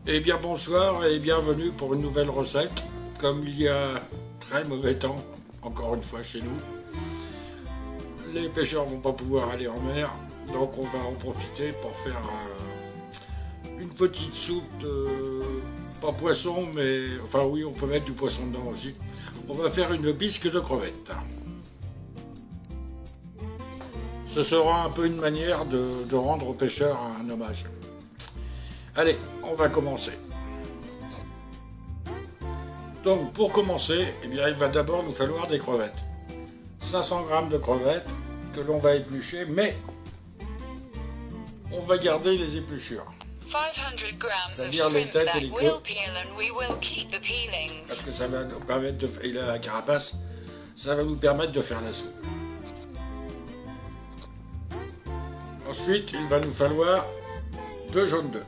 Eh bien bonsoir et bienvenue pour une nouvelle recette. Comme il y a très mauvais temps, encore une fois chez nous, les pêcheurs vont pas pouvoir aller en mer, donc on va en profiter pour faire une petite soupe de... pas poisson, mais... enfin oui, on peut mettre du poisson dedans aussi. On va faire une bisque de crevettes. Ce sera un peu une manière de rendre aux pêcheurs un hommage. Allez, on va commencer. Donc pour commencer, eh bien, il va d'abord nous falloir des crevettes. 500 g de crevettes que l'on va éplucher, mais on va garder les épluchures. 500 grams of C'est-à-dire les shrimp têtes that et les will queues. peel and we will keep the peelings. Parce que ça va nous permettre de... et la carapace, ça va nous permettre de faire la soupe. Ensuite, il va nous falloir 2 jaunes d'œufs.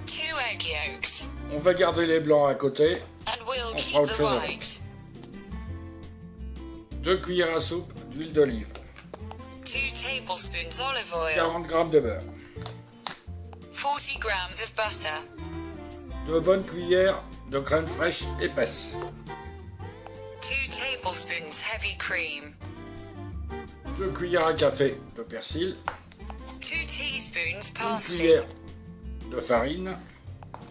2 egg yolks. On va garder les blancs à côté. And we'll On keep fera autre the chose avec. white. 2 cuillères à soupe d'huile d'olive. 2 tablespoons olive oil. 40 g de beurre. 40 grams of butter. 2 bonnes cuillères de crème fraîche épaisse. 2 tablespoons heavy cream. 2 cuillères à café de persil. 2 teaspoons 1 parsley. cuillère de farine.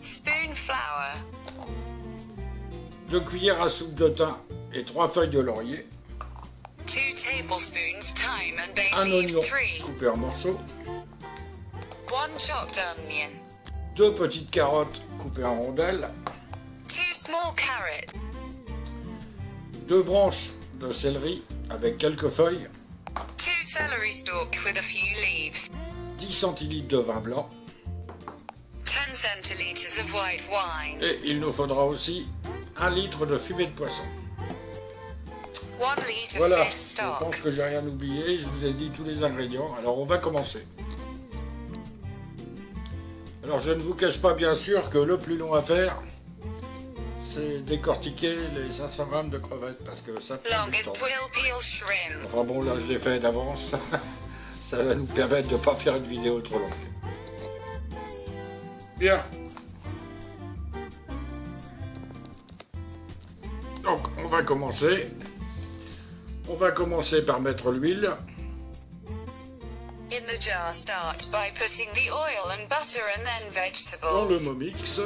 Spoon flour. 2 cuillères à soupe de thym et 3 feuilles de laurier. 2 tablespoons thyme and bay Un leaves. oignon 3. coupé en morceaux. 1 chopped onion. 2 petites carottes coupées en rondelles. 2 small carrots. 2 branches de céleri avec quelques feuilles. 2 celery stalks with a few leaves. 10 centilitres de vin blanc. 10 centiliters of white wine. Et il nous faudra aussi 1 litre de fumée de poisson. 1 litre Voilà, fish je stock. pense que j'ai rien oublié, je vous ai dit tous les ingrédients, alors on va commencer. Alors je ne vous cache pas bien sûr que le plus long à faire, c'est décortiquer les 500 g de crevettes, parce que ça prend du Longest temps. will peel shrimp. Enfin bon, là je l'ai fait d'avance, ça va nous permettre de ne pas faire une vidéo trop longue. Bien. Donc on va commencer. On va commencer par mettre l'huile. In the jar, start by putting the oil and butter and then Dans le vegetables. Momix,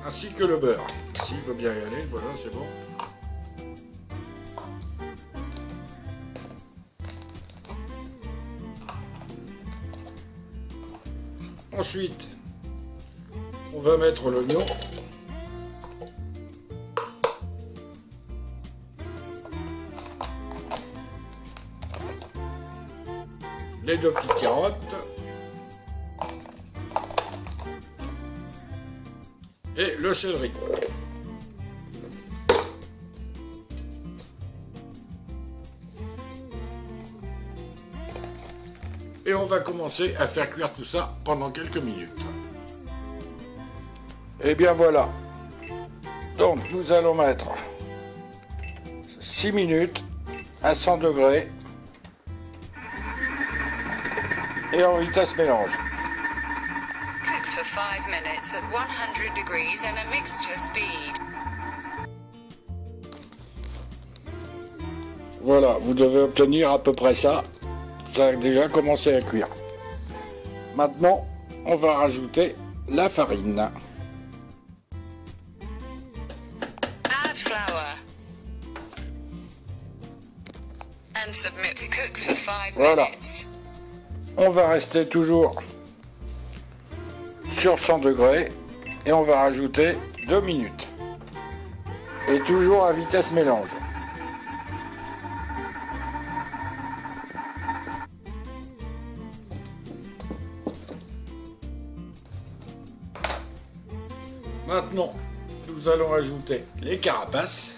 ainsi que le beurre. S'il veut bien y aller, voilà, c'est bon. Ensuite, on va mettre l'oignon. Les 2 petites carottes. Et le céleri. Et on va commencer à faire cuire tout ça pendant quelques minutes. Et bien voilà. Donc nous allons mettre 6 minutes à 100 degrés et en vitesse mélange. Cook for 5 minutes at 100 degrees and a mixture speed. Voilà, vous devez obtenir à peu près ça. Ça a déjà commencé à cuire. Maintenant, on va rajouter la farine. Add flour. And submit to cook for 5 Voilà. minutes. On va rester toujours sur 100 degrés et on va rajouter 2 minutes. Et toujours à vitesse mélange. Maintenant, nous allons ajouter les carapaces.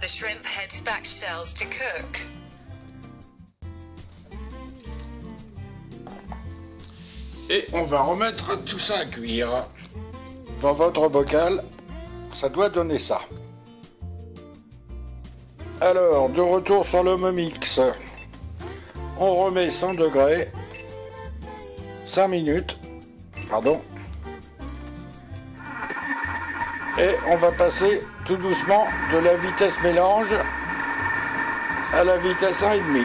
add the shrimp heads back shells to cook. Et on va remettre tout ça à cuire. Dans votre bocal, ça doit donner ça. Alors, de retour sur le Momix. On remet 100 degrés. 5 minutes. Pardon. Et on va passer tout doucement de la vitesse mélange à la vitesse 1,5.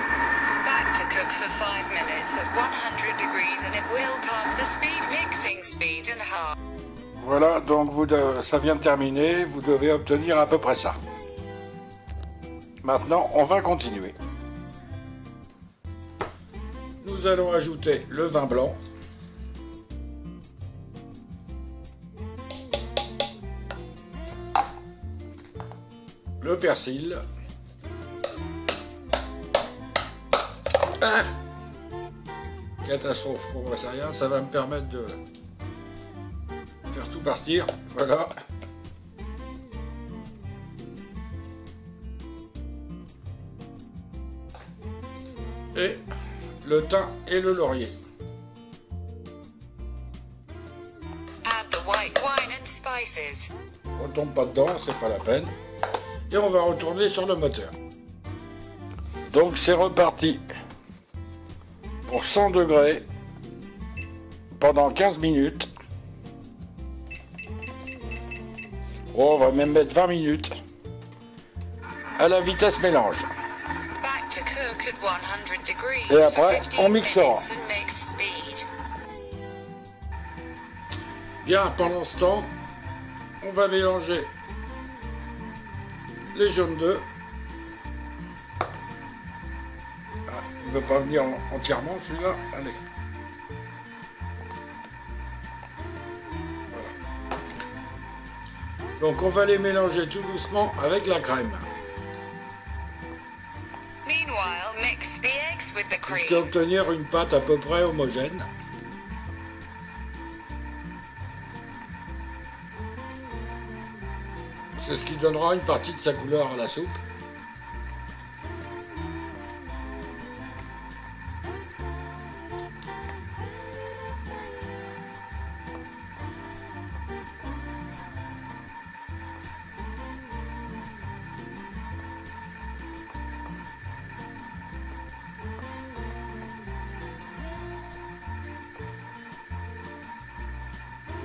Back to cook for 5 minutes at 100 degrees and it will pass the speed mixing speed and half. Voilà, donc ça vient de terminer, vous devez obtenir à peu près ça. Maintenant, on va continuer. Nous allons ajouter le vin blanc. Le persil. Ah, catastrophe pour moi, c'est rien, ça va me permettre de faire tout partir, voilà. Et le thym et le laurier. Add the white wine and spices. On tombe pas dedans, c'est pas la peine. Et on va retourner sur le moteur. Donc c'est reparti pour 100 degrés pendant 15 minutes. Oh, on va même mettre 20 minutes à la vitesse mélange. Back to cook at 100 degrees Et après, for 15 on mixera. minutes and mix speed. Bien, pendant ce temps, on va mélanger les jaunes d'œufs. Ah, il ne veut pas venir entièrement celui-là. Allez. Voilà. Donc on va les mélanger tout doucement avec la crème. Meanwhile, mix the eggs with the Jusqu'à cream. obtenir une pâte à peu près homogène. C'est ce qui donnera une partie de sa couleur à la soupe.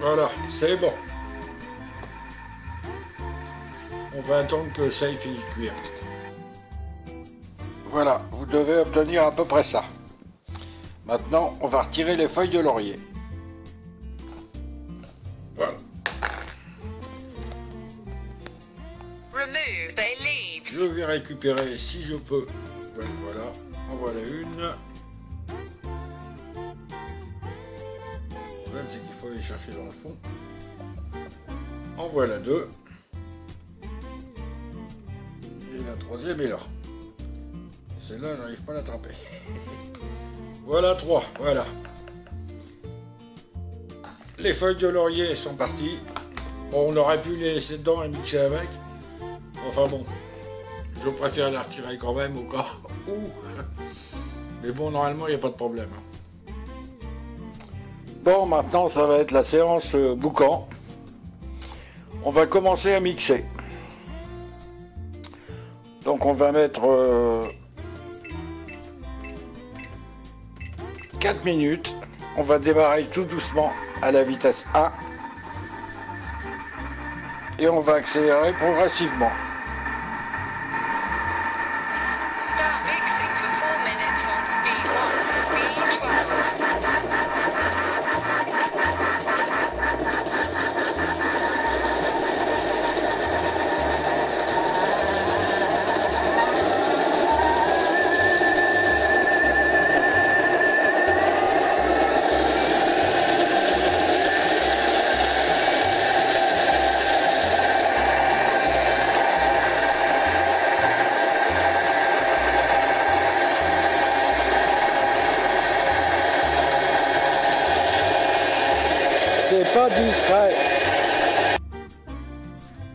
Voilà, c'est bon. On va attendre que ça ait fini de cuire. Voilà, vous devez obtenir à peu près ça. Maintenant, on va retirer les feuilles de laurier. Voilà. Remove the leaves. Je vais récupérer, si je peux. Ouais, voilà, en voilà une. Le problème, c'est qu'il faut aller chercher dans le fond. En voilà deux. Et la troisième est là. Celle-là, j'arrive pas à l'attraper. Voilà 3, voilà. Les feuilles de laurier sont parties. Bon, on aurait pu les laisser dedans et mixer avec. Enfin bon, je préfère les retirer quand même au cas où. Mais bon, normalement, il n'y a pas de problème. Bon, maintenant, ça va être la séance boucan. On va commencer à mixer. Donc, on va mettre 4 minutes. On va démarrer tout doucement à la vitesse 1. Et on va accélérer progressivement. Start mixing for 4 minutes on speed 1 to speed 12. C'est pas discret.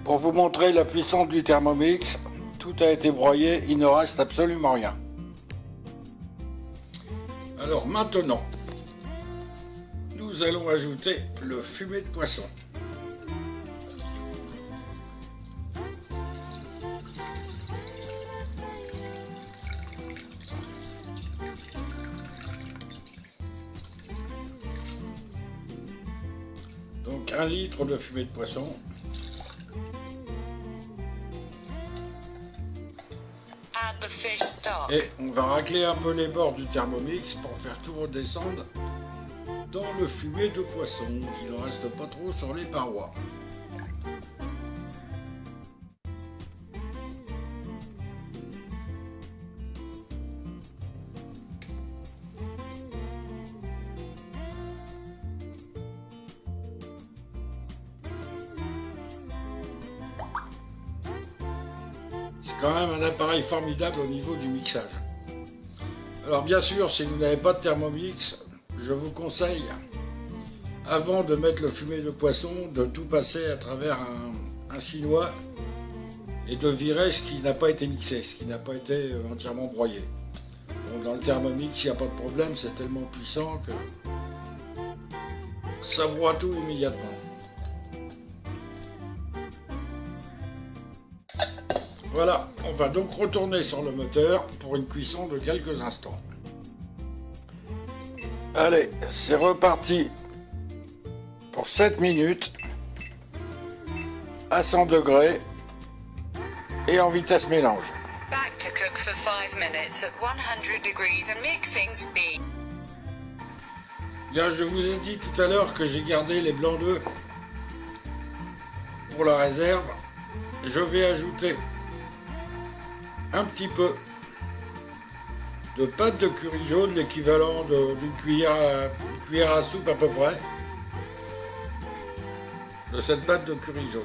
Pour vous montrer la puissance du Thermomix, tout a été broyé, il ne reste absolument rien. Alors maintenant, nous allons ajouter le fumet de poisson. Donc 1 litre de fumet de poisson. Add the fish stock. Et on va racler un peu les bords du Thermomix pour faire tout redescendre dans le fumet de poisson, qu'il ne reste pas trop sur les parois. C'est quand même un appareil formidable au niveau du mixage. Alors bien sûr, si vous n'avez pas de Thermomix, je vous conseille, avant de mettre le fumet de poisson, de tout passer à travers un chinois et de virer ce qui n'a pas été mixé, ce qui n'a pas été entièrement broyé. Bon, dans le Thermomix, il n'y a pas de problème, c'est tellement puissant que ça broie tout immédiatement. Voilà, on va donc retourner sur le moteur pour une cuisson de quelques instants. Allez, c'est reparti pour 7 minutes à 100 degrés et en vitesse mélange. Back to cook for 5 minutes at 100 degrees and mixing speed. Bien, je vous ai dit tout à l'heure que j'ai gardé les blancs d'œufs pour la réserve. Je vais ajouter un petit peu de pâte de curry jaune, l'équivalent d'une cuillère à soupe à peu près, de cette pâte de curry jaune.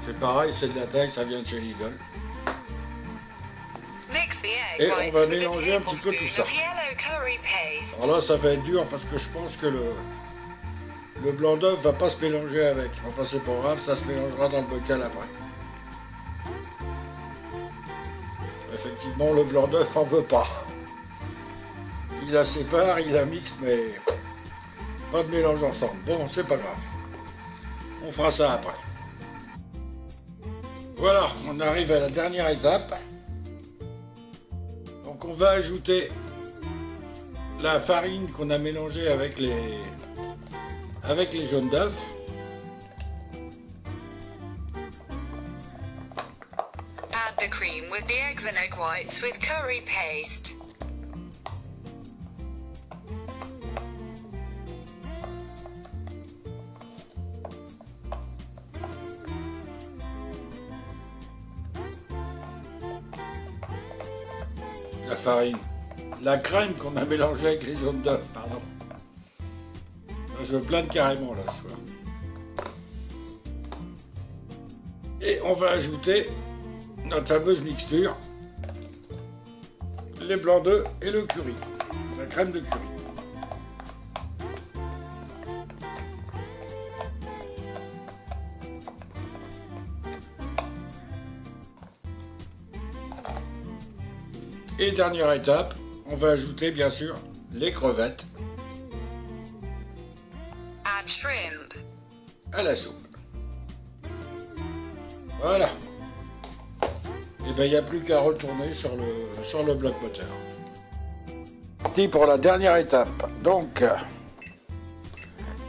C'est pareil, c'est de la taille, ça vient de chez Lidl. Et on va mélanger un petit peu tout ça. Alors là, ça va être dur parce que je pense que le blanc d'œuf va pas se mélanger avec. Enfin, c'est pas grave, ça se mélangera dans le bocal après. Effectivement, le blanc d'œuf en veut pas. Il la sépare, il la mixe, mais pas de mélange ensemble. Bon, c'est pas grave. On fera ça après. Voilà, on arrive à la dernière étape. Donc on va ajouter la farine qu'on a mélangée avec les jaunes d'œufs. Add the cream with the eggs and egg whites with curry paste. La farine, la crème qu'on a mélangée avec les jaunes d'œufs, pardon. Je plane carrément là ce soir. Et on va ajouter notre fameuse mixture, les blancs d'œufs et le curry, la crème de curry. Et dernière étape, on va ajouter bien sûr les crevettes Add shrimp. à la soupe. Voilà. Et bien il n'y a plus qu'à retourner sur le bloc moteur. Parti pour la dernière étape. Donc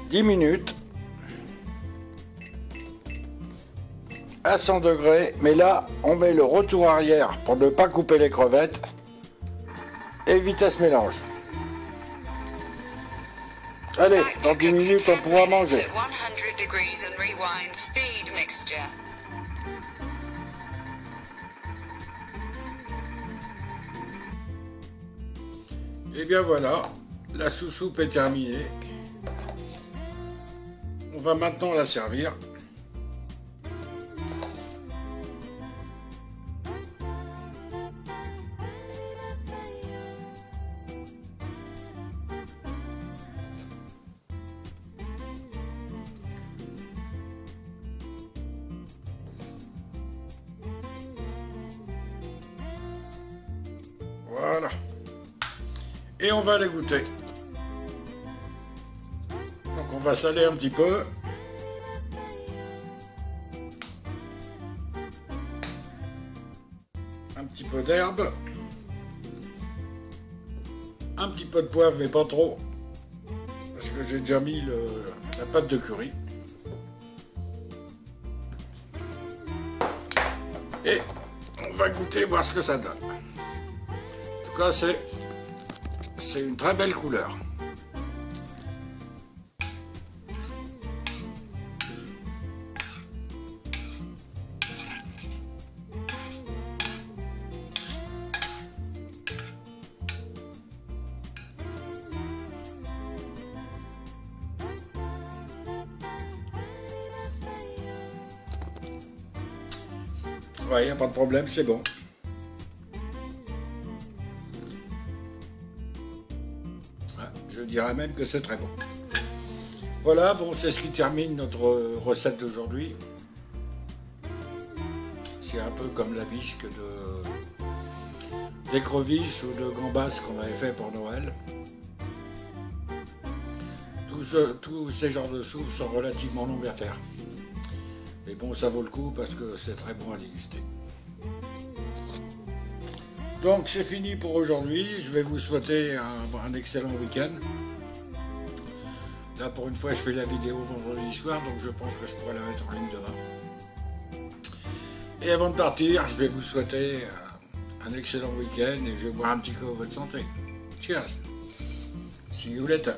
10 minutes à 100 degrés, mais là on met le retour arrière pour ne pas couper les crevettes et vitesse mélange. Allez, dans 10 minutes on pourra manger. Et bien voilà, la sous-soupe est terminée. On va maintenant la servir. Voilà. Et on va les goûter. Donc on va saler un petit peu. Un petit peu d'herbe. Un petit peu de poivre, mais pas trop. Parce que j'ai déjà mis la pâte de curry. Et on va goûter, voir ce que ça donne. En tout cas, c'est une très belle couleur. Ouais, il n'y a pas de problème, c'est bon. Ouais, je dirais même que c'est très bon. Voilà, bon, c'est ce qui termine notre recette d'aujourd'hui. C'est un peu comme la bisque d'écrevisse ou de gambas qu'on avait fait pour Noël. Tous ces genres de soupes sont relativement longues à faire. Mais bon, ça vaut le coup parce que c'est très bon à déguster. Donc c'est fini pour aujourd'hui. Je vais vous souhaiter un excellent week-end. Là pour une fois je fais la vidéo vendredi soir, donc je pense que je pourrai la mettre en ligne demain. Et avant de partir, je vais vous souhaiter un excellent week-end et je vais boire un petit coup à votre santé. Cheers. See you later.